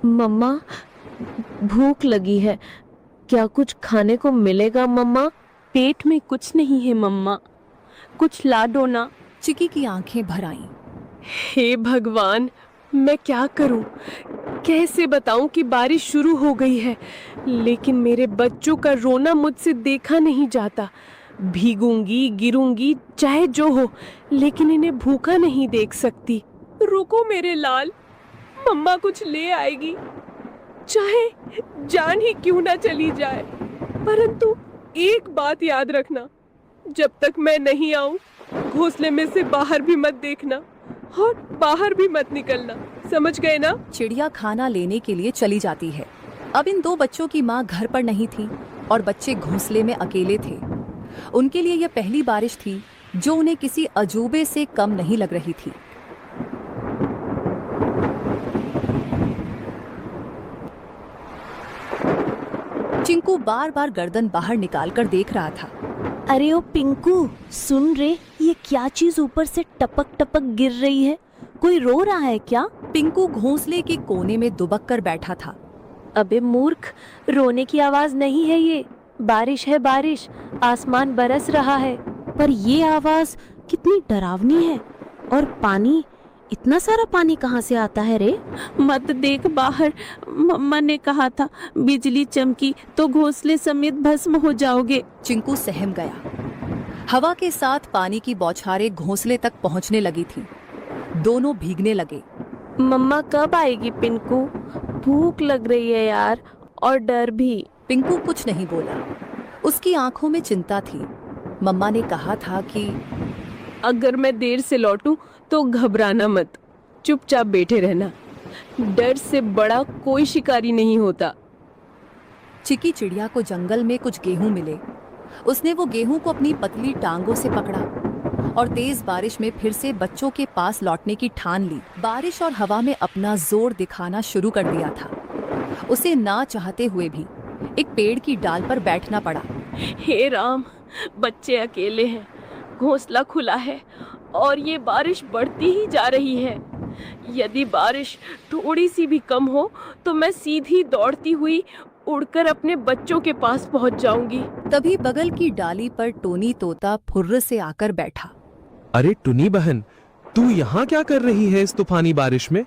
मम्मा, भूख लगी है। क्या कुछ खाने को मिलेगा मम्मा? पेट में कुछ नहीं है मम्मा, कुछ ला दो ना। चिकी की आंखें भर आईं। हे भगवान, मैं क्या करूं? कैसे बताऊं कि बारिश शुरू हो गई है, लेकिन मेरे बच्चों का रोना मुझसे देखा नहीं जाता। भीगूंगी, गिरूंगी, चाहे जो हो, लेकिन इन्हें भूखा नहीं देख सकती। रुको मेरे लाल, मम्मा कुछ ले आएगी, चाहे जान ही क्यों ना चली जाए। परंतु एक बात याद रखना, जब तक मैं नहीं आऊं, घोंसले में से बाहर भी मत देखना और बाहर भी मत निकलना, समझ गए ना? चिड़िया खाना लेने के लिए चली जाती है। अब इन दो बच्चों की माँ घर पर नहीं थी और बच्चे घोंसले में अकेले थे। उनके लिए यह पहली बारिश थी जो उन्हें किसी अजूबे से कम नहीं लग रही थी। चिंकू बार बार गर्दन बाहर निकालकर देख रहा था। अरे ओ पिंकू, सुन रे, ये क्या चीज ऊपर से टपक टपक गिर रही है? कोई रो रहा है क्या? पिंकू घोंसले के कोने में दुबक कर बैठा था। अबे मूर्ख, रोने की आवाज नहीं है ये, बारिश है बारिश, आसमान बरस रहा है। पर ये आवाज कितनी डरावनी है। और पानी, इतना सारा पानी कहाँ से आता है रे? मत देख बाहर, मम्मा ने कहा था बिजली चमकी तो घोंसले समेत भस्म हो जाओगे। चिंकू सहम गया। हवा के साथ पानी की बौछारें घोंसले तक पहुंचने लगी थी। दोनों भीगने लगे। मम्मा कब आएगी पिंकू? भूख लग रही है यार, और डर भी। पिंकू कुछ नहीं बोला। उसकी आंखों में चिंता थी। मम्मा ने कहा था कि अगर मैं देर से लौटूं तो घबराना मत, चुपचाप बैठे रहना। डर से बड़ा कोई शिकारी नहीं होता। चिकी चिड़िया को जंगल में कुछ गेहूं मिले। उसने वो गेहूं को अपनी पतली टांगों से पकड़ा और तेज बारिश में फिर से बच्चों के पास लौटने की ठान ली। बारिश और हवा में अपना जोर दिखाना शुरू कर दिया था। उसे ना चाहते हुए भी एक पेड़ की डाल पर बैठना पड़ा। हे राम, बच्चे अकेले हैं, घोंसला खुला है और ये बारिश बढ़ती ही जा रही है। यदि बारिश थोड़ी सी भी कम हो तो मैं सीधी दौड़ती हुई उड़कर अपने बच्चों के पास पहुंच जाऊंगी। तभी बगल की डाली पर टोनी तोता फुर्र से आकर बैठा। अरे टुनी बहन, तू यहाँ क्या कर रही है इस तूफानी बारिश में?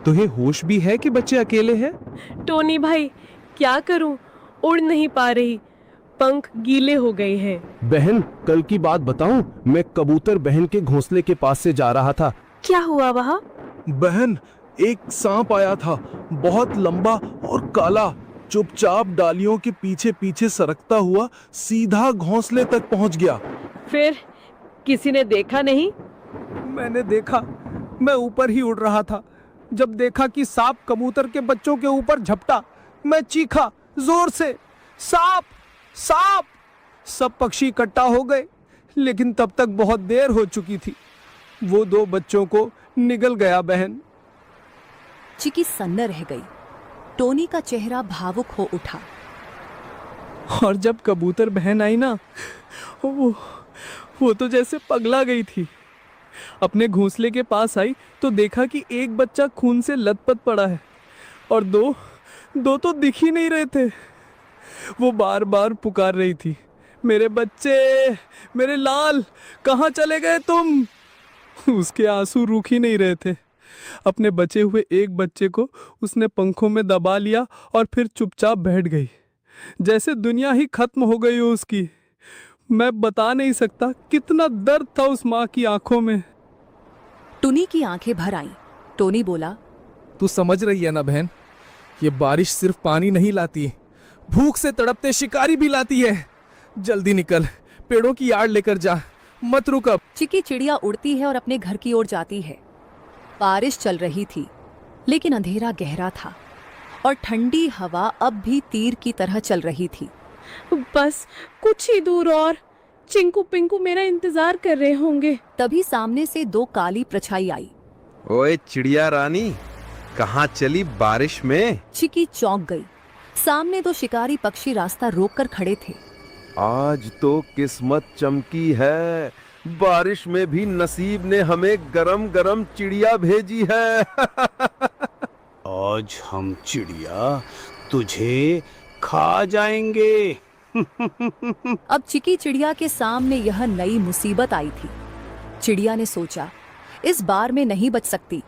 तुम्हें होश भी है कि बच्चे अकेले हैं? टोनी भाई, क्या करूं, उड़ नहीं पा रही, पंख गीले हो गए हैं। बहन, कल की बात बताऊं, मैं कबूतर बहन के घोंसले के पास से जा रहा था। क्या हुआ वहाँ? बहन, एक सांप आया था, बहुत लंबा और काला। चुपचाप डालियों के पीछे पीछे सरकता हुआ सीधा घोंसले तक पहुंच गया। फिर किसी ने देखा नहीं? मैंने देखा, मैं ऊपर ही उड़ रहा था। जब देखा कि सांप कबूतर के बच्चों के ऊपर झपटा, मैं चीखा जोर से, सांप सांप। सब पक्षी इकट्ठा हो गए, लेकिन तब तक बहुत देर हो चुकी थी। वो दो बच्चों को निगल गया बहन। चिकी सन्न रह गई। टोनी का चेहरा भावुक हो उठा। और जब कबूतर बहन आई ना, वो तो जैसे पगला गई थी। अपने घोंसले के पास आई तो देखा कि एक बच्चा खून से लथपथ पड़ा है और दो तो दिख ही नहीं रहे थे। वो बार बार पुकार रही थी, मेरे बच्चे, मेरे लाल, कहाँ चले गए तुम? उसके आंसू रुक ही नहीं रहे थे। अपने बचे हुए एक बच्चे को उसने पंखों में दबा लिया और फिर चुपचाप बैठ गई, जैसे दुनिया ही खत्म हो गई हो उसकी। मैं बता नहीं सकता कितना दर्द था उस माँ की आंखों में। टुनी की आंखें भर आईं। टोनी बोला, तू समझ रही है ना बहन, ये बारिश सिर्फ पानी नहीं लाती, भूख से तड़पते शिकारी भी लाती है। जल्दी निकल, पेड़ों की आड़ लेकर जा, मत रुक अब। चिकी चिड़िया उड़ती है और अपने घर की ओर जाती है। बारिश चल रही थी, लेकिन अंधेरा गहरा था और ठंडी हवा अब भी तीर की तरह चल रही थी। बस कुछ ही दूर और, चिंकू पिंकू मेरा इंतजार कर रहे होंगे। तभी सामने से दो काली परछाई आई। ओए चिड़िया रानी, कहाँ चली बारिश में? चिकी चौंक गई। सामने दो शिकारी पक्षी रास्ता रोककर खड़े थे। आज तो किस्मत चमकी है, बारिश में भी नसीब ने हमें गरम गरम चिड़िया भेजी है। आज हम चिड़िया तुझे खा जाएंगे। अब चिकी चिड़िया के सामने यह नई मुसीबत आई थी। चिड़िया ने सोचा, इस बार मैं नहीं बच सकती,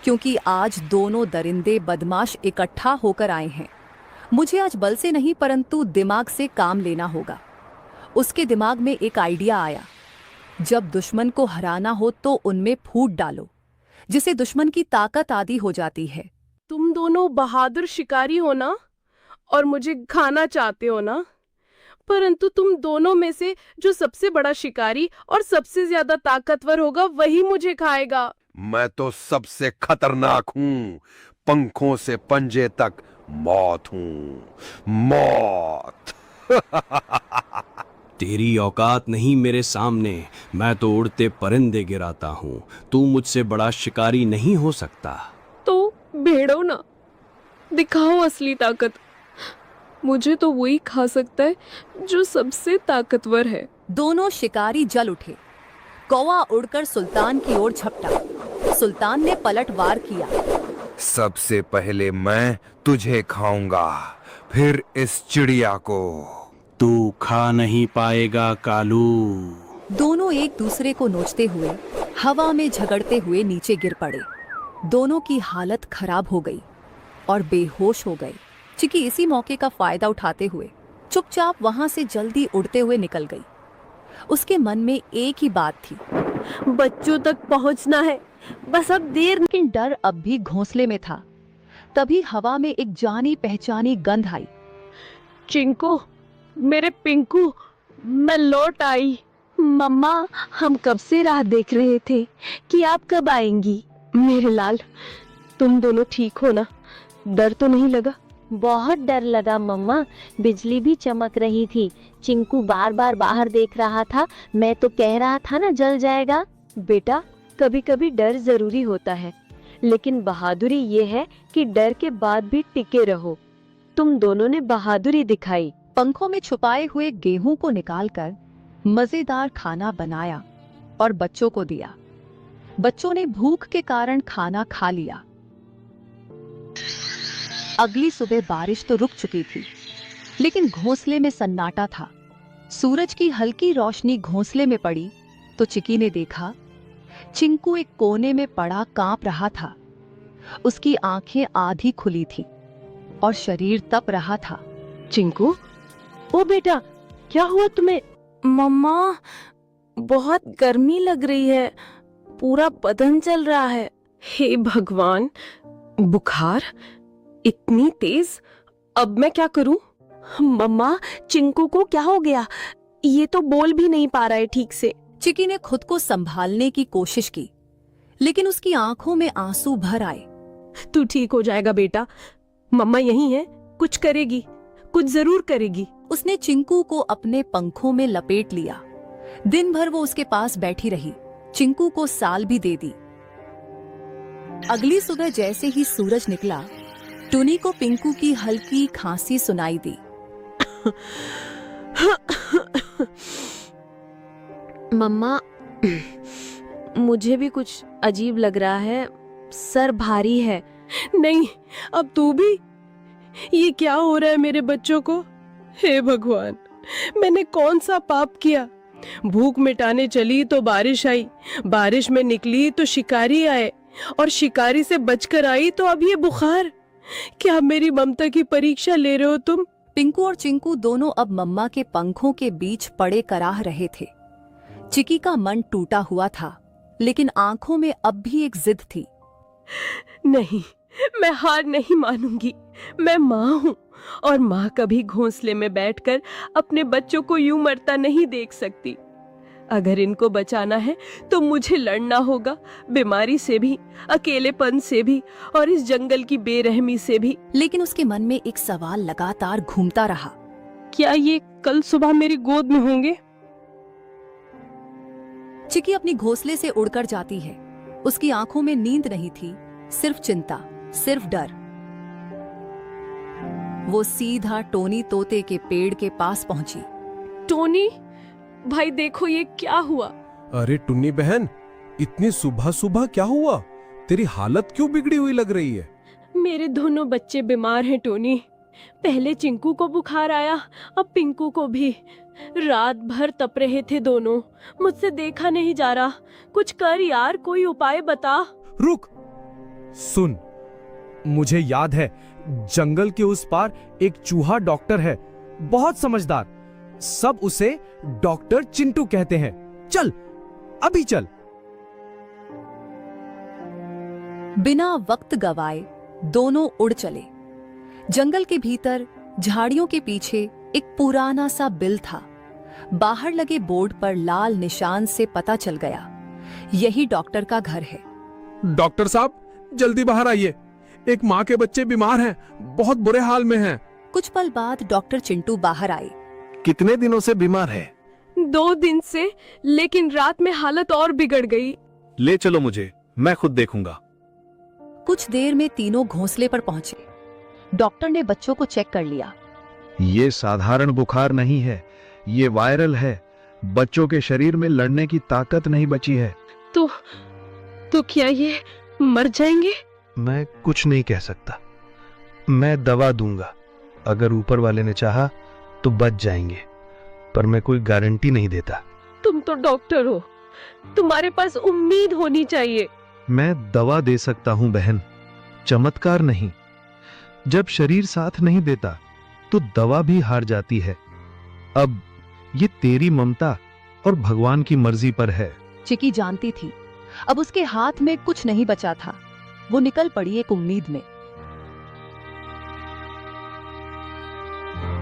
क्योंकि आज दोनों दरिंदे बदमाश इकट्ठा होकर आए हैं। मुझे आज बल से नहीं परंतु दिमाग से काम लेना होगा। उसके दिमाग में एक आइडिया आया, जब दुश्मन को हराना हो तो उनमें फूट डालो, जिसे दुश्मन की ताकत आदि हो जाती है। तुम दोनों बहादुर शिकारी हो ना, और मुझे खाना चाहते हो ना, परंतु तुम दोनों में से जो सबसे बड़ा शिकारी और सबसे ज्यादा ताकतवर होगा वही मुझे खाएगा। मैं तो सबसे खतरनाक हूँ, पंखों से पंजे तक मौत हूँ, मौत। तेरी औकात नहीं मेरे सामने, मैं तो उड़ते परिंदे गिराता हूँ। तू मुझसे बड़ा शिकारी नहीं हो सकता। तो भेड़ो ना, दिखाओ असली ताकत। मुझे तो वही खा सकता है जो सबसे ताकतवर है। दोनों शिकारी जल उठे। कौवा उड़कर सुल्तान की ओर झपटा। सुल्तान ने पलटवार किया। सबसे पहले मैं तुझे खाऊंगा, फिर इस चिड़िया को। तू खा नहीं पाएगा कालू। दोनों एक दूसरे को नोचते हुए हवा में झगड़ते हुए नीचे गिर पड़े। दोनों की हालत खराब हो गई और बेहोश हो गए। चिकी इसी मौके का फायदा उठाते हुए चुपचाप वहां से जल्दी उड़ते हुए निकल गई। उसके मन में एक ही बात थी, बच्चों तक पहुंचना है, बस अब देर। लेकिन डर अब भी घोंसले में था। तभी हवा में एक जानी पहचानी गंध आई। चिंकू, मेरे पिंकू, मैं लौट आई। मम्मा, हम कब से राह देख रहे थे कि आप कब आएंगी। मेरे लाल, तुम दोनों ठीक हो ना? डर तो नहीं लगा? बहुत डर लगा मम्मा, बिजली भी चमक रही थी। चिंकू बार बार बाहर देख रहा था, मैं तो कह रहा था ना जल जाएगा। बेटा, कभी कभी डर जरूरी होता है, लेकिन बहादुरी ये है कि डर के बाद भी टिके रहो। तुम दोनों ने बहादुरी दिखाई। पंखों में छुपाए हुए गेहूं को निकालकर मजेदार खाना बनाया और बच्चों को दिया। बच्चों ने भूख के कारण खाना खा लिया। अगली सुबह बारिश तो रुक चुकी थी, लेकिन घोंसले में सन्नाटा था। सूरज की हल्की रोशनी घोंसले में पड़ी तो चिकी ने देखा, चिंकू एक कोने में पड़ा कांप रहा था। उसकी आंखें आधी खुली थी और शरीर तप रहा था। चिंकू, ओ बेटा, क्या हुआ तुम्हें? मम्मा, बहुत गर्मी लग रही है, पूरा बदन जल रहा है। हे भगवान, बुखार इतनी तेज, अब मैं क्या करूं? मम्मा, चिंकू को क्या हो गया? ये तो बोल भी नहीं पा रहा है ठीक से। चिकी ने खुद को संभालने की कोशिश की, लेकिन उसकी आंखों में आंसू भर आए। तू ठीक हो जाएगा बेटा, मम्मा यही है, कुछ करेगी, कुछ जरूर करेगी। उसने चिंकू को अपने पंखों में लपेट लिया। दिन भर वो उसके पास बैठी रही, चिंकू को साल भी दे दी। अगली सुबह जैसे ही सूरज निकला, टुनी को पिंकू की हल्की खांसी सुनाई दी। मम्मा, मुझे भी कुछ अजीब लग रहा है, सर भारी है। नहीं, अब तू भी? ये क्या हो रहा है मेरे बच्चों को? हे भगवान, मैंने कौन सा पाप किया? भूख मिटाने चली तो बारिश आई, बारिश में निकली तो शिकारी आए, और शिकारी से बचकर आई तो अब ये बुखार। क्या मेरी ममता की परीक्षा ले रहे हो तुम? पिंकू और चिंकू दोनों अब मम्मा के पंखों के बीच पड़े कराह रहे थे। चिकी का मन टूटा हुआ था, लेकिन आंखों में अब भी एक जिद थी। नहीं, मैं हार नहीं मानूंगी। मैं माँ हूँ, और माँ कभी घोंसले में बैठकर अपने बच्चों को यूं मरता नहीं देख सकती। अगर इनको बचाना है तो मुझे लड़ना होगा, बीमारी से भी, अकेलेपन से भी, और इस जंगल की बेरहमी से भी। लेकिन उसके मन में एक सवाल लगातार घूमता रहा, क्या ये कल सुबह मेरी गोद में होंगे? चिकी अपनी घोंसले से उड़कर जाती है। उसकी आंखों में नींद नहीं थी, सिर्फ चिंता, सिर्फ डर। वो सीधा टोनी तोते के पेड़ के पास पहुंची। टोनी भाई, देखो ये क्या हुआ? अरे टुन्नी बहन, इतनी सुबह सुबह क्या हुआ? तेरी हालत क्यों बिगड़ी हुई लग रही है? मेरे दोनों बच्चे बीमार हैं टोनी। पहले चिंकू को बुखार आया, अब पिंकू को भी। रात भर तप रहे थे दोनों, मुझसे देखा नहीं जा रहा। कुछ कर यार, कोई उपाय बता। रुक, सुन, मुझे याद है जंगल के उस पार एक चूहा डॉक्टर है, बहुत समझदार। सब उसे डॉक्टर चिंटू कहते हैं। चल, अभी चल। बिना वक्त गवाए दोनों उड़ चले। जंगल के भीतर झाड़ियों के पीछे एक पुराना सा बिल था। बाहर लगे बोर्ड पर लाल निशान से पता चल गया, यही डॉक्टर का घर है। डॉक्टर साहब, जल्दी बाहर आइए। एक माँ के बच्चे बीमार हैं, बहुत बुरे हाल में हैं। कुछ पल बाद डॉक्टर चिंटू बाहर आए। कितने दिनों से बीमार है? 2 दिन से, लेकिन रात में हालत और बिगड़ गई। ले चलो मुझे, मैं खुद देखूंगा। कुछ देर में तीनों घोंसले पर पहुंचे। डॉक्टर ने बच्चों को चेक कर लिया। ये साधारण बुखार नहीं है, ये वायरल है। बच्चों के शरीर में लड़ने की ताकत नहीं बची है। तो क्या ये मर जाएंगे? मैं कुछ नहीं कह सकता। मैं दवा दूंगा, अगर ऊपर वाले ने चाहा तो बच जाएंगे, पर मैं कोई गारंटी नहीं देता। तुम तो डॉक्टर हो, तुम्हारे पास उम्मीद होनी चाहिए। मैं दवा दे सकता हूं बहन, चमत्कार नहीं। जब शरीर साथ नहीं देता तो दवा भी हार जाती है। अब ये तेरी ममता और भगवान की मर्जी पर है। चिकी जानती थी अब उसके हाथ में कुछ नहीं बचा था। वो निकल पड़ी एक उम्मीद में।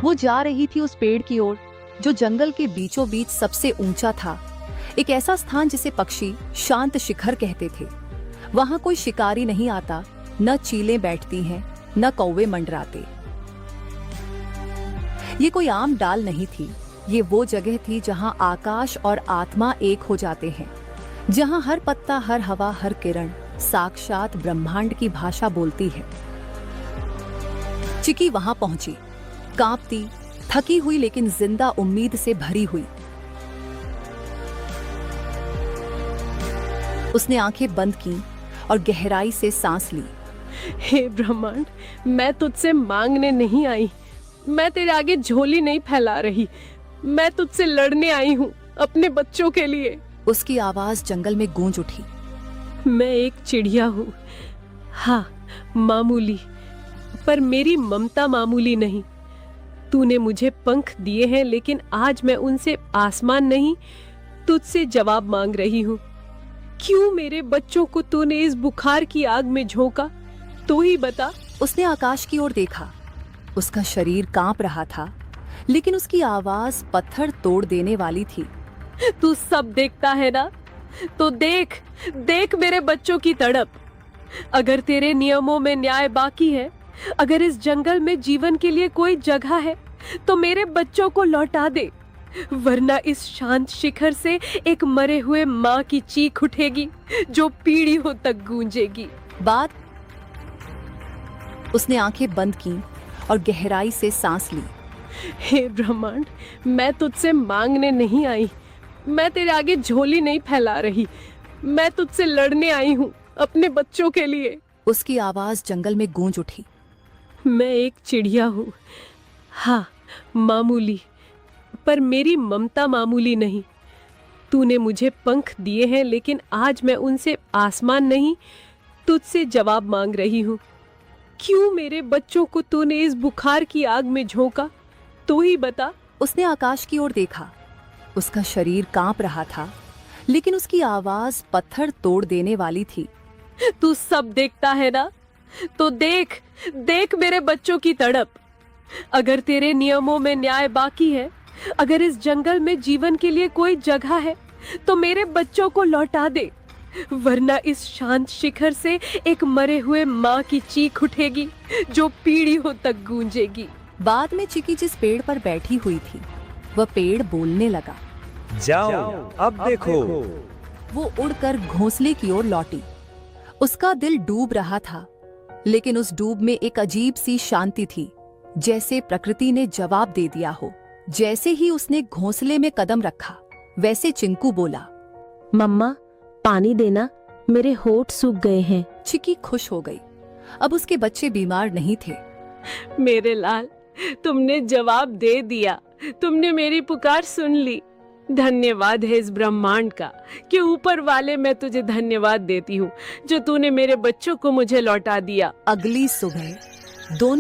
वो जा रही थी उस पेड़ की ओर जो जंगल के बीचों बीच सबसे ऊंचा था, एक ऐसा स्थान जिसे पक्षी शांत शिखर कहते थे। वहां कोई शिकारी नहीं आता, न चीलें बैठती हैं, न कौवे मंडराते। ये कोई आम डाल नहीं थी, ये वो जगह थी जहां आकाश और आत्मा एक हो जाते हैं, जहां हर पत्ता, हर हवा, हर किरण साक्षात ब्रह्मांड की भाषा बोलती है। चिकी वहां पहुंची, कांपती, थकी हुई, लेकिन जिंदा उम्मीद से भरी हुई। उसने आंखें बंद की और गहराई से सांस ली। हे ब्रह्मांड, मैं तुझसे मांगने नहीं आई, मैं तेरे आगे झोली नहीं फैला रही, मैं तुझसे लड़ने आई हूँ अपने बच्चों के लिए। उसकी आवाज जंगल में गूंज उठी। मैं एक चिड़िया हूँ, हाँ मामूली, पर मेरी ममता मामूली नहीं। तूने मुझे पंख दिए हैं, लेकिन आज मैं उनसे आसमान नहीं, तुझसे जवाब मांग रही हूँ। क्यों मेरे बच्चों को तूने इस बुखार की आग में झोंका? तू ही बता। उसने आकाश की ओर देखा। उसका शरीर कांप रहा था, लेकिन उसकी आवाज पत्थर तोड़ देने वाली थी। तू सब देखता है ना, तो देख देख मेरे बच्चों की तड़प। अगर तेरे नियमों में न्याय बाकी है, अगर इस जंगल में जीवन के लिए कोई जगह है, तो मेरे बच्चों को लौटा दे, वरना इस शांत शिखर से एक मरे हुए माँ की चीख उठेगी जो पीढ़ियों तक गूंजेगी। बाद उसने आंखें बंद की और गहराई से सांस ली। हे ब्रह्मांड, मैं तुझसे मांगने नहीं आई, मैं तेरे आगे झोली नहीं फैला रही, मैं तुझसे लड़ने आई हूँ अपने बच्चों के लिए। उसकी आवाज जंगल में गूंज उठी। मैं एक चिड़िया हूँ, हाँ मामूली, पर मेरी ममता मामूली नहीं। तूने मुझे पंख दिए हैं, लेकिन आज मैं उनसे आसमान नहीं, तुझसे जवाब मांग रही हूँ। क्यों मेरे बच्चों को तूने इस बुखार की आग में झोंका? तू ही बता। उसने आकाश की ओर देखा। उसका शरीर कांप रहा था, लेकिन उसकी आवाज पत्थर तोड़ देने वाली थी। तू सब देखता है ना, तो देख देख मेरे बच्चों की तड़प। अगर तेरे नियमों में न्याय बाकी है, अगर इस जंगल में जीवन के लिए कोई जगह है, तो मेरे बच्चों को लौटा दे, वरना इस शांत शिखर से एक मरे हुए माँ की चीख उठेगी जो पीढ़ियों तक गूंजेगी। बाद में चिकी जिस पेड़ पर बैठी हुई थी, वह पेड़ बोलने लगा। जाओ, अब देखो। वो उड़कर घोंसले की ओर लौटी। उसका दिल डूब रहा था, लेकिन उस डूब में एक अजीब सी शांति थी, जैसे प्रकृति ने जवाब दे दिया हो। जैसे ही उसने घोंसले में कदम रखा, वैसे चिंकू बोला, मम्मा पानी देना, मेरे होठ सूख गए हैं। चिकी खुश हो गई। अब उसके बच्चे बीमार नहीं थे। मेरे लाल, तुमने जवाब दे दिया। तुमने मेरी पुकार सुन ली। धन्यवाद है इस ब्रह्मांड का कि ऊपर वाले, मैं तुझे धन्यवाद देती हूँ जो तूने मेरे बच्चों को मुझे लौटा दिया। अगली सुबह दोनों